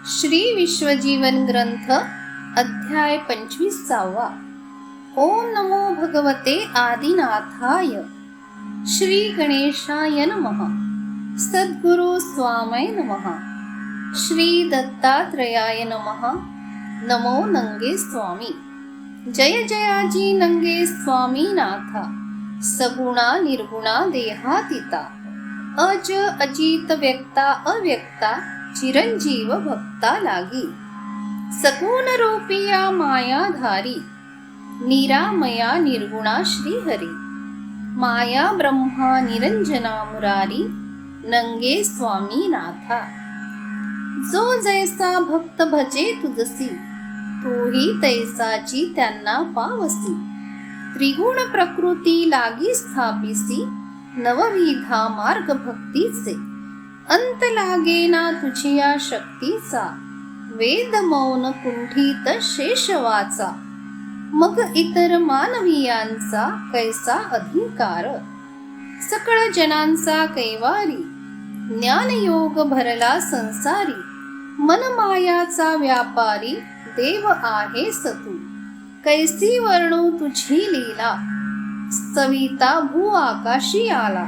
श्री विश्वजीवन ग्रंथ अध्याय 25. ओम नमो भगवते आदिनाथाय. श्री गणेशाय नमः. सद्गुरु स्वामी नमः. श्री दत्तात्रयाय नमः. नमो नंगे स्वामी. जय जयाजी नंगे स्वामी नाथा. सगुणा निर्गुणा देहातीता. अज अजित व्यक्ता अव्यक्ता चिरंजीव भक्ता लागी. सगुण रूपिया मायाधारी. निरामया निर्गुणा श्रीहरी. माया ब्रह्मा निरंजना मुरारी. नंगे स्वामी नाथा. जो जैसा भक्त भजे तुझसी. तूही तैसाची त्यांना पावसी. त्रिगुण प्रकृती लागी स्थापिसी. नवविधा मार्ग भक्तीचे. अंत लागेना तुझिया शक्तीचा. वेद मौन कुंठित शेष वाचा. मग इतर मानवीयांचा कैसा अधिकार. सकळ जनांचा कैवारी. ज्ञानयोग भरला संसारी. मनमायाचा व्यापारी. देव आहे सतू. कैसी वर्णू तुझी लीला. सविता भू आकाशी आला.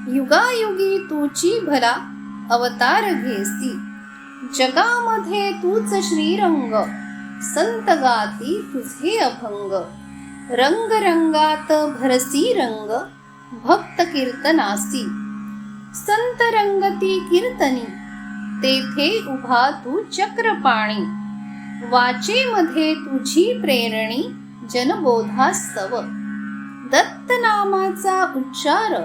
युगायुगी तूची भला अवतार घेसी. जगामध्ये तूच श्रीरंग. संत गाती तुझे अभंग. रंग रंगात भरसी रंग. भक्त कीर्तनासी. संत रंगती कीर्तनी. तेथे उभा तू चक्रपाणी. वाचेमध्ये तुझी प्रेरणी. जनबोधास्तव. दत्त नामाचा उच्चार.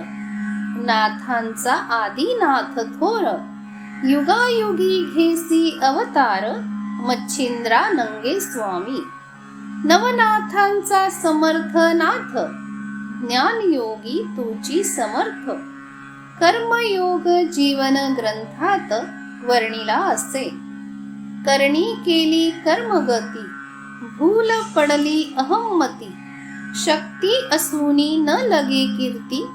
नाथांचा आदिनाथ थोर. युगायुगी घेसी अवतार. मच्छिंद्रा नंगे स्वामी. नवनाथांचा समर्थ नाथ. ज्ञानयोगी तुझी समर्थ. कर्मयोग जीवन ग्रंथात वर्णिला असे. करणी केली कर्मगती. भूल पडली अहम्मती. शक्ती असूनी न लगे कीर्ती.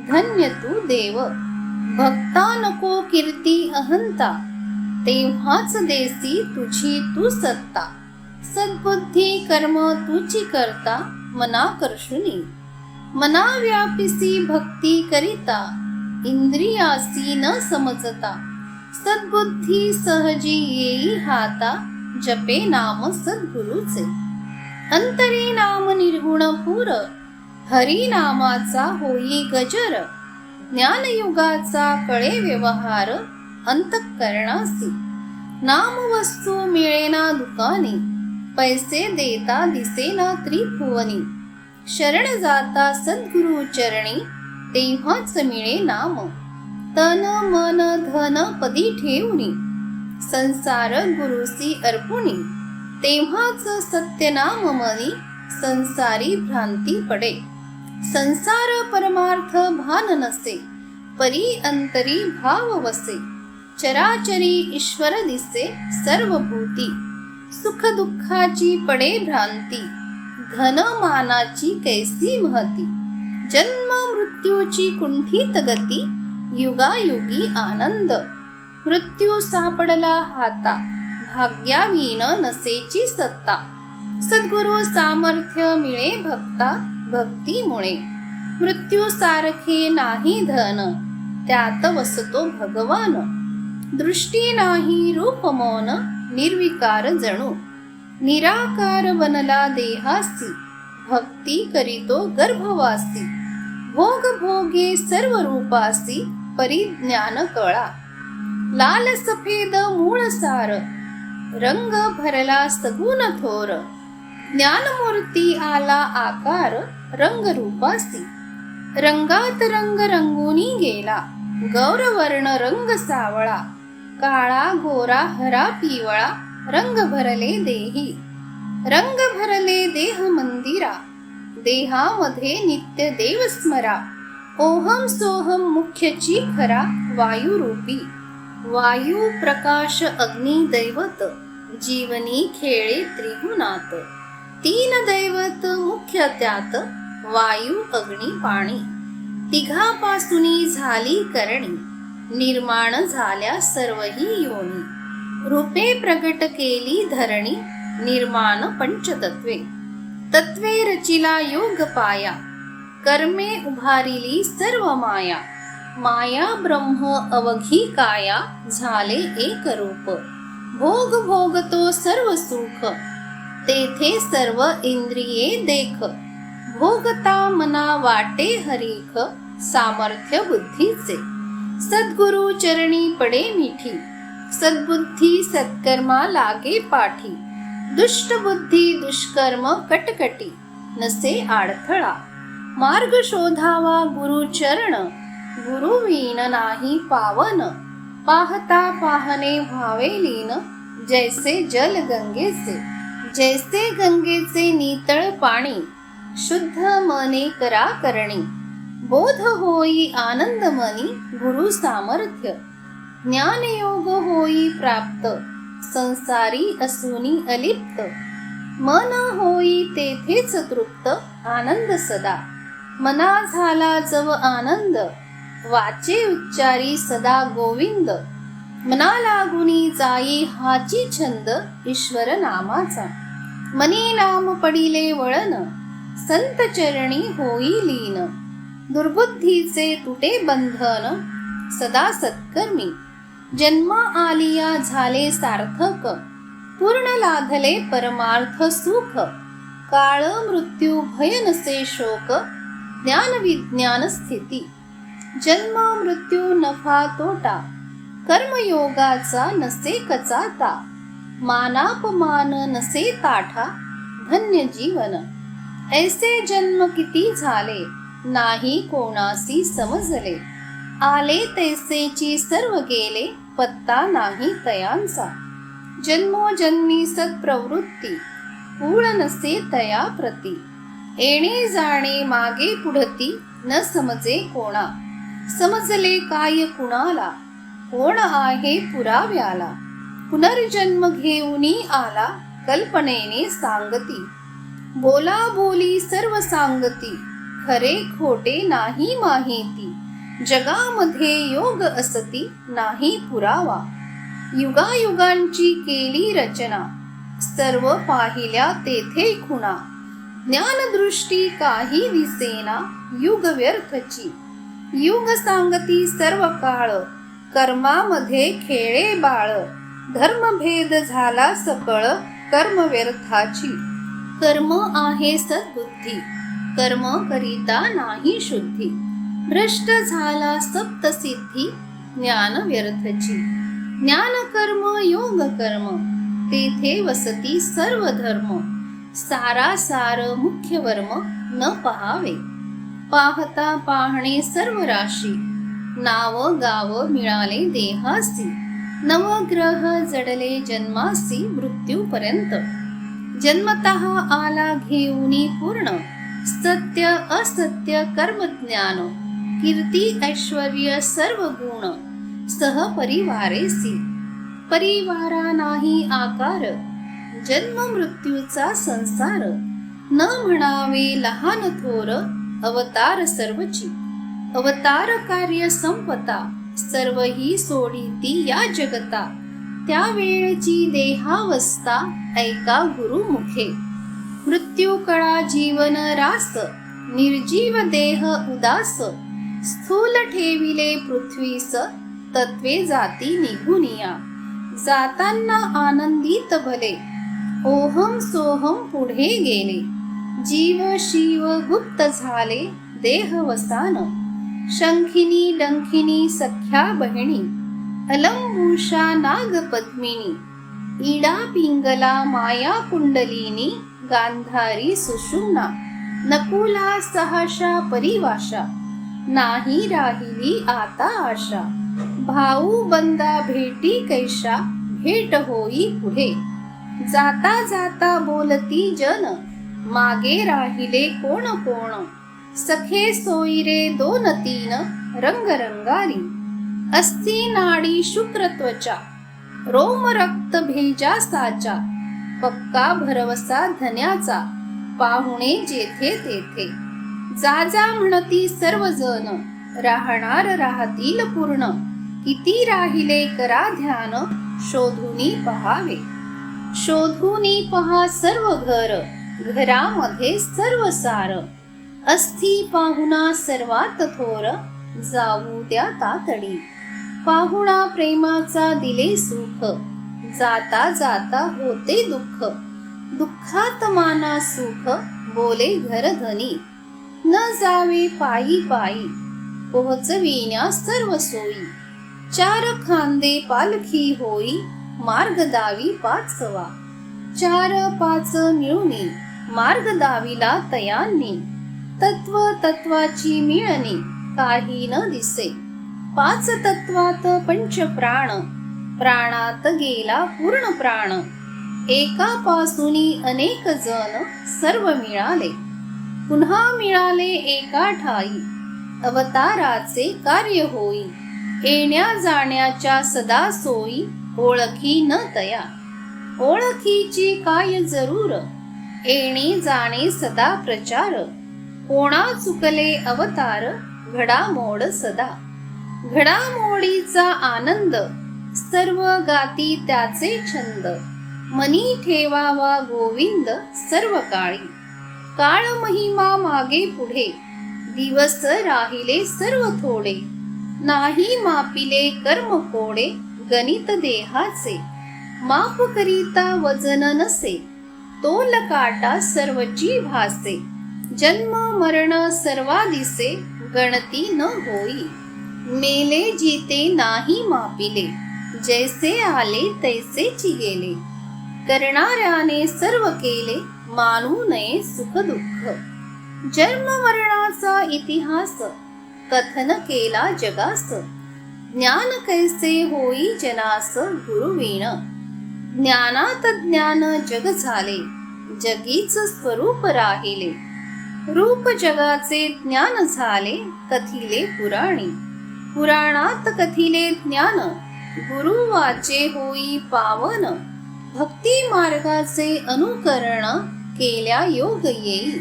धन्य तू देव. भक्ता नको कीर्ती अहंता. तेव्हाच देसी तुझी तू सत्ता. सद्बुद्धी कर्म तुझी करता. मना करशुनी. मना व्यापिसी भक्ती करिता. इंद्रियासी न समजता. सद्बुद्धी सहजी येई हाता. जपे नाम सद्गुरूचे. अंतरी नाम निर्गुण पूर. हरी नामाचा होई गजर. ज्ञानयुगाचा कळे व्यवहार. अंतःकरणासी. नाम वस्तू मिळेना दुकानी. पैसे देता दिसेना त्रिभुवनी. शरण जाता सद्गुरु चरणी. तेव्हाच मिळे नाम. तन मन धन पदी ठेवणी. संसार गुरुसी अर्पुणी. तेव्हाच सत्य नाम मनी. संसारी भ्रांती पडे. संसार परमार्थ भान नसे. परी अंतरी भाव वसे. चराचरी ईश्वर दिसे सर्वभूती. सुख दुःखाची पडे भ्रांती. धन मानाची कैसी महती. जन्म मृत्यूची कुंठित गती. युगायुगी आनंद. मृत्यू सापडला हाता. भाग्यावीन नसेची सत्ता. सद्गुरु सामर्थ्य मिळे भक्ता. भक्तीमुळे. मृत्यू सारखे नाही धन. त्यात वसतो भगवान. दृष्टी नाही रूप मौन. निर्विकार जणू. निराकार बनला देहासी. भक्ती करीतो गर्भवासी. भोग भोगे सर्व रूपासी. परिज्ञान कळा. लाल सफेद मूळ सार. रंग भरला सगुण थोर. ज्ञानमूर्ती आला आकार. रंग रूपासी. रंगात रंग रंगुनी गेला. गौरवर्ण रंग सावळा. काळा गोरा हरा पिवळा. रंग भरले देही. रंग भरले देह मंदिरा. देहामध्ये नित्य देव स्मरा. ओहम सोहम मुख्यची खरा. वायुरूपी. वायू प्रकाश अग्नी दैवत. जीवनी खेळे त्रिगुणात. तीन दैवत मुख्य त्यात. वायू अग्नी पाणी. तिघापासूनी झाली करणी. निर्माण झाल्या सर्वही योनी. रूपे प्रगट केली धरणी, निर्माण पंचतत्वे. तत्वे रचिला योग पाया, कर्मे उभारिली सर्व माया. माया ब्रह्म अवघी काया, झाले एक रूप. भोग भोगतो सर्व सुख, तेथे सर्व इंद्रिये देख. भोगता मना वाटे हरीख, सामर्थ्य बुद्धीचे. सद्गुरु चरणी पडे मिठी, सद्बुद्धी सत्कर्मा लागे पाठी. दुष्ट बुद्धी दुष्कर्म कटकटी, नसे आडथळा. मार्ग शोधावा गुरु चरण, गुरु वीण नाही पावन. पाहता पाहणे व्हावे लीन, जैसे जल गंगेचे. जैसे गंगेचे नितळ पाणी, शुद्ध मने करा करणी. बोध होई आनंद मनी, गुरु सामर्थ्य. ज्ञानयोग होई प्राप्त, संसारी असुनी अलिप्त. मन होई तेथेच तृप्त, आनंद सदा. मना झाला जव आनंद, वाचे उच्चारी सदा गोविंद. मना लागुनी जाई हाची छंद, ईश्वर नामाचा. मनी नाम पडिले वळण, संत चरणी होई लीन. दुर्बुद्धीचे तुटे बंधन, सदा सत्कर्मी. जन्म आलिया झाले सार्थक, पूर्ण लाधले परमार्थ सुख. काळ मृत्यू भय नसे शोक, ज्ञान विज्ञान स्थिती. जन्म मृत्यू नफा तोटा, कर्मयोगाचा नसे कचाता. मानापमान नसे ताठा, धन्य जीवन. ऐसे जन्म किती झाले, नाही कोणासी समजले. आले तैसेची सर्व गेले, पत्ता नाही तयांचा. जन्मोजन्मी सत्प्रवृत्ती, पूळ नसे तया प्रती. येणे जाणे मागे पुढती, न समजे कोणा. समजले काय कुणाला, कोण आहे पुराव्याला. पुनर्जन्म घेऊनी आला, कल्पनेने सांगती. बोला बोली सर्व सांगती, खरे खोटे नाही माहिती. जगामध्ये योग असती, नाही पुरावा. युगायुगांची केली रचना, सर्व पाहिल्या तेथे खुणा. ज्ञानदृष्टी काही दिसेना, युग व्यर्थची. युग सांगती सर्व काळ, कर्मामध्ये खेळे बाळ. धर्मभेद झाला सकळ, कर्म व्यर्थाची. कर्म आहे सद्बुद्धी, कर्म करिता नाही शुद्धी. भ्रष्ट झाला सप्तसिद्धी, ज्ञान व्यर्थची. ज्ञान कर्म योग कर्म, तेथे वसती सर्व धर्म. सारासार मुख्य वर्म, न पहावे. पाहता पाहणे सर्व राशी, नाव गाव मिळाले देहासी. नवग्रह जडले जन्मासी, मृत्यूपर्यंत. जन्मतः आला घेऊनी पूर्ण, सत्य असत्य कर्मज्ञान. कीर्ती ऐश्वर्य सर्व गुण, सहपरिवारेसी. परिवारा नाही आकार, जन्म मृत्यूचा संसार. न म्हणावे लहान थोर, अवतार सर्वची. अवतार कार्य संपता, सर्व ही सोडीती या जगता. त्या वेळची देहावस्था, ऐका गुरुमुखे. मृत्यू कळा जीवन रास, निर्जीव देह उदास. स्थूल ठेविले पृथ्वीस, तत्वे जाती निघुनिया. जाताना आनंदित भले, ओहम सोहम पुढे गेले. जीव शिव गुप्त झाले, देहवसान. शंखिनी डंखिनी सख्या बहिणी, अलंबुषा नागपद्मिनी. इडा पिंगला माया कुंडलिनी, गांधारी सुषुम्ना. नकुला सहसा परिवाशा, नाही राहिली आता आशा. भाऊ बंदा भेटी कैशा, भेट होई पुढे. जाता जाता बोलती जन, मागे राहिले कोण कोण. सखे सोयरे दोन तीन, रंगरंगारी. अस्ति नाडी शुक्र त्वचा, रोम रक्त भेजा साचा. पक्का भरवसा धन्याचा, पाहुणे जेथे तेथे. जा जा म्हणती सर्वजण, राहणार राहतील पूर्ण. किती राहिले करा ध्यान, शोधूनी पहावे. शोधूनी पहा सर्व घर, घरामध्ये सर्व सार. असती पाहुणा सर्वात थोर, जाऊ द्या तातडी. पाहुणा प्रेमाचा दिले सुख, जाता जाता होते दुःख. दुःखात माना सुख, बोले घरधनी. न जावे पायी पायी, पोहोचविण्या सर्व सोयी. चार खांदे पालखी होई, मार्ग दावी पाचवा. चार पाच मिळूनी, मार्ग दाविला तयांनी. तत्व तत्वाची मिळणी, काही न दिसे. पाच तत्वात पंच प्राण, प्राणात गेला पूर्ण प्राण. एकापासूनी अनेक जण, सर्व मिळाले. पुन्हा मिळाले एका ठाई, अवताराचे कार्य होई. येण्या जाण्याच्या सदा सोयी, ओळखी न तया. ओळखीची काय जरूर, येणे जाणे सदा प्रचार. कोणा चुकले अवतार, घडामोड सदा. घडामोडीचा आनंद, सर्व गाती त्याचे छंद. मनी ठेवावा गोविंद सर्व काळी. काळ महिमा मागे पुढे, दिवस राहिले सर्व थोडे. नाही मापिले कर्म कोडे, गणित देहाचे. माप करिता वजन नसे, तोल काटा सर्वची भासे. जन्म मरण सर्वा दिसे, गणती न होई. मेले जीते नाही मापिले, जैसे आले तैसेची गेले. करणाऱ्याने सर्व केले, मानू नये सुख दुःख. जन्म मरणाचा इतिहास, कथन केला जगास. ज्ञान कैसे होई जनास, गुरुविण. ज्ञानात ज्ञान जग झाले, जगीच स्वरूप राहिले. रूप जगाचे ज्ञान झाले, कथिले पुराणी. पुराणात कथिले ज्ञान, गुरु वाचे होई पावन. भक्ती मार्गाचे अनुकरण, केल्या योग येई.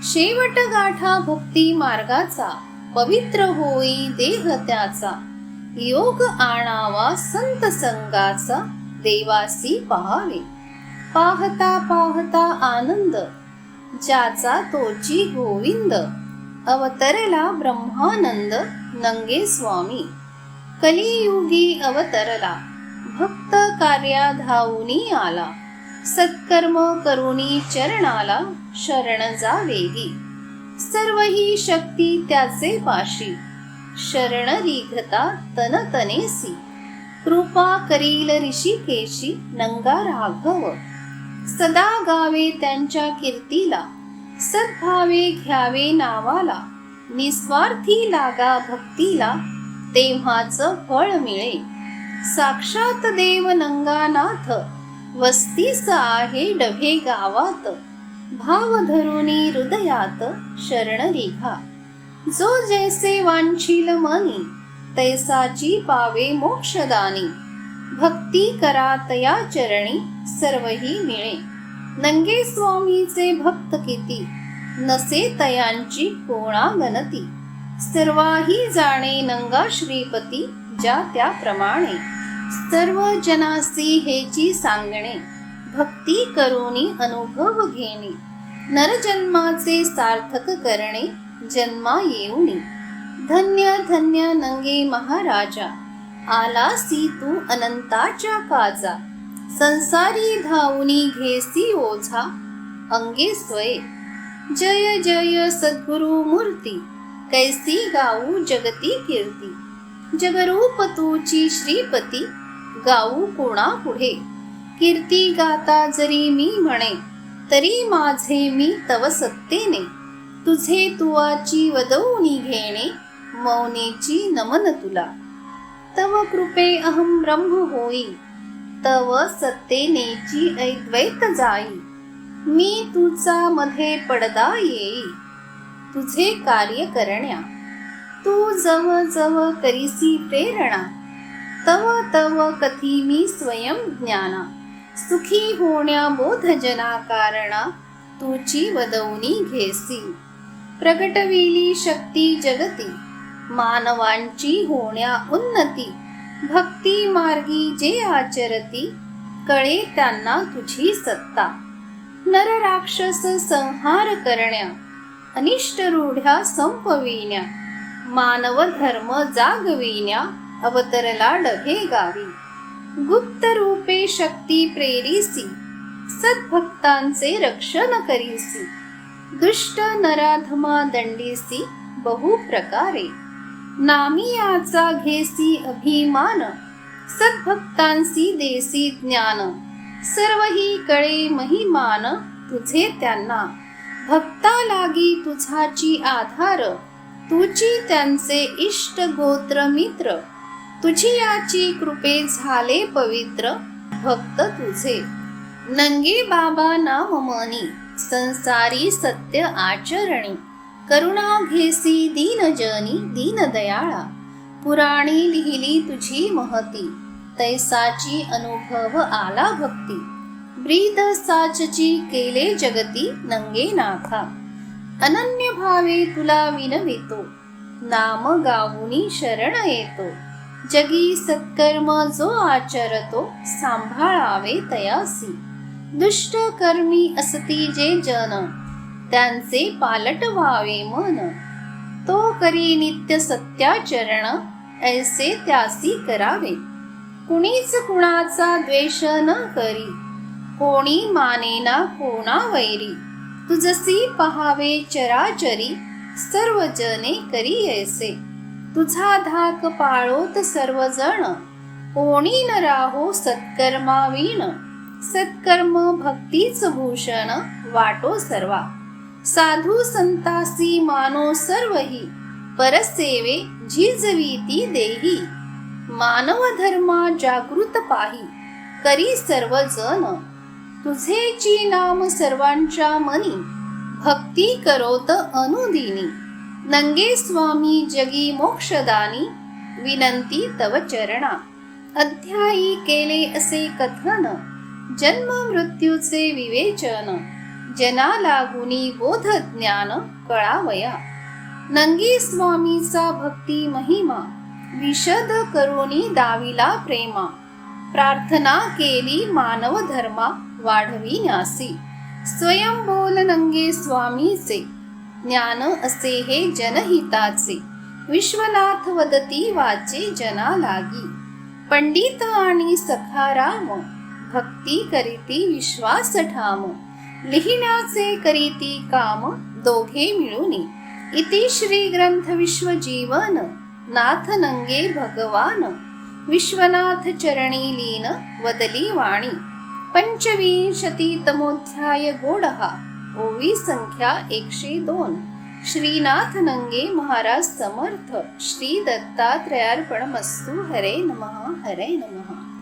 शेवट गाठा भक्ती मार्गाचा, पवित्र होई देह त्याचा. योग आणावा संत संगाचा, देवासी पहावे. पाहता पाहता आनंद, ज्याचा तोची गोविंद. अवतरला ब्रह्मानंद, नंगे स्वामी. कलियुगी अवतरला, भक्त कार्या धावूनी आला. सत्कर्म करुणी चरणाला, शरण जा वेगी. सर्व ही शक्ती त्याचे पाशी, शरण रिघता तन तनेसी. कृपा करील ऋषिकेशी, नंगा राघव. सदा गावे त्यांच्या कीर्तीला, सद्भावे घ्यावे नावाला. निस्वार्थी लागा भक्तीला, तेव्हाच फळ मिळे. साक्षात देव नंगानाथ, वस्तीस आहे डभे गावात. भाव धरुनी हृदयात, शरण रिघा. जो जैसे वांछील मनी, तैसाची पावे मोक्षदानी. भक्ती करा तया चरणी, सर्वही मिळे. नंगे स्वामीचे भक्त किती, नसे तयांची कोणा गणती. सर्वाही जाणे नंगा श्रीपती, ज्या त्याप्रमाणे. सर्व जनासी हेची सांगणे, भक्ती करुणी अनुभव घेणे. नरजन्माचे सार्थक करणे, जन्मा येऊनी. धन्य धन्य नंगे महाराजा, आलासी तू अनंताच्या काजा. संसारी धावुनी घेसी ओझा, अंगे स्वये. जय जय सद्गुरु मूर्ती, कैसी गाऊ जगती कीर्ती. जगरूप तूची श्रीपती, गाऊ कोणा पुढे. कीर्ती गाता जरी मी म्हणे, तरी माझे मी तव सत्तेने. तुझे तुवाची वदवूनी घेणे, मौनेची नमन तुला. तव कृपे अहम ब्रह्म होई, तव सत्तेनेची अद्वैत जाई. मी तुझा मध्ये पडदा येई, तुझे कार्य करण्या. तू जव जव करीसी प्रेरणा, तव तव कथी मी स्वयं ज्ञाना. सुखी होण्या बोधजना कारणा, तुची वदवणी घेसी. प्रगटविली शक्ती जगती, मानवांची होण्या उन्नती. भक्ती मार्गी जे आचरती, कळे त्यांना तुझी सत्ता. नर राक्षस संहार करण्या, अनिष्ट रूढ्या संपविण्या, मानव धर्म जागविण्या, अवतरला डभे गावी. गुप्त रूपे शक्ती प्रेरिसी, सद्भक्तांचे रक्षण करीसी. दुष्ट नराधमा दंडीसी, बहु प्रकारे. नामी याचा घेसी अभिमान, सद्भक्तांसी देसी ज्ञान. सर्वही कळे महिमान, तुझे त्यांना. भक्ता लागी तुझाची आधार, तुझी त्यांचे इष्ट गोत्र मित्र. तुझी याची कृपे झाले पवित्र, भक्त तुझे. नंगे बाबा नाम मनी, संसारी सत्य आचरणी. करुणा घेसी दीनजनी, दीनदयाळा. पुराणी लिहिली तुझी महती, तैसाची अनुभव आला भक्ती. ब्रीद साचची केले जगती, नंगे नाथा. अनन्य भावे तुला विनवितो, नाम गाऊनी शरण येतो. जगी सत्कर्म जो आचरतो, सांभाळावे तयासी. दुष्ट कर्मी असती जे जन, त्यांचे पालट व्हावे मन. तो करी नित्य सत्याचरण, ऐसे त्यासी करावे. कुणीच कुणाचा द्वेष न करी, कोणी मानेना कोणा वैरी. तुझसी पहावे चराचरी, सर्व जने करी ऐसे. तुझा धाक पाळोत सर्वजण, कोणी न राहो सत्कर्मावीण. सत्कर्म भक्तीच भूषण, वाटो सर्वा. साधू संतासी मानो सर्वही, परसेवे झिजवीती देही. मानव धर्मा जागृत पाही, करी सर्वजण. तुझेची नाम सर्वांच्या मनी, भक्ती करोत अनुदिनी. नंगे स्वामी जगी मोक्षदानी, विनंती तव चरणा. अध्यायी केले असे कथन, जन्म मृत्यूचे विवेचन. जना लागुनी बोध ज्ञान, कळावया. नंगी स्वामीचा भक्ती महिमा, विशद करुणी दाविला प्रेमा. प्रार्थना केली मानव धर्मा, वाढविण्यासी. स्वयं बोल नंगे स्वामीचे, ज्ञान असे हे जनहिताचे. विश्वनाथ वदती वाचे जना लागी. पंडित आणि सखाराम, भक्ती करीती विश्वास ठाम. लिहिण्याचे करीती काम, दोघे मिळूनी. इति श्री ग्रंथ विश्वजीवन, नाथ नंगे भगवान. विश्वनाथ चरणी लीन, वदली वाणी. 25तमोध्याय गोडहा, ओवी संख्या 102. श्रीनाथ नंगे महाराज समर्थ. श्री दत्तात्रयार्पणमस्तु. हरे नमः, हरे नमः.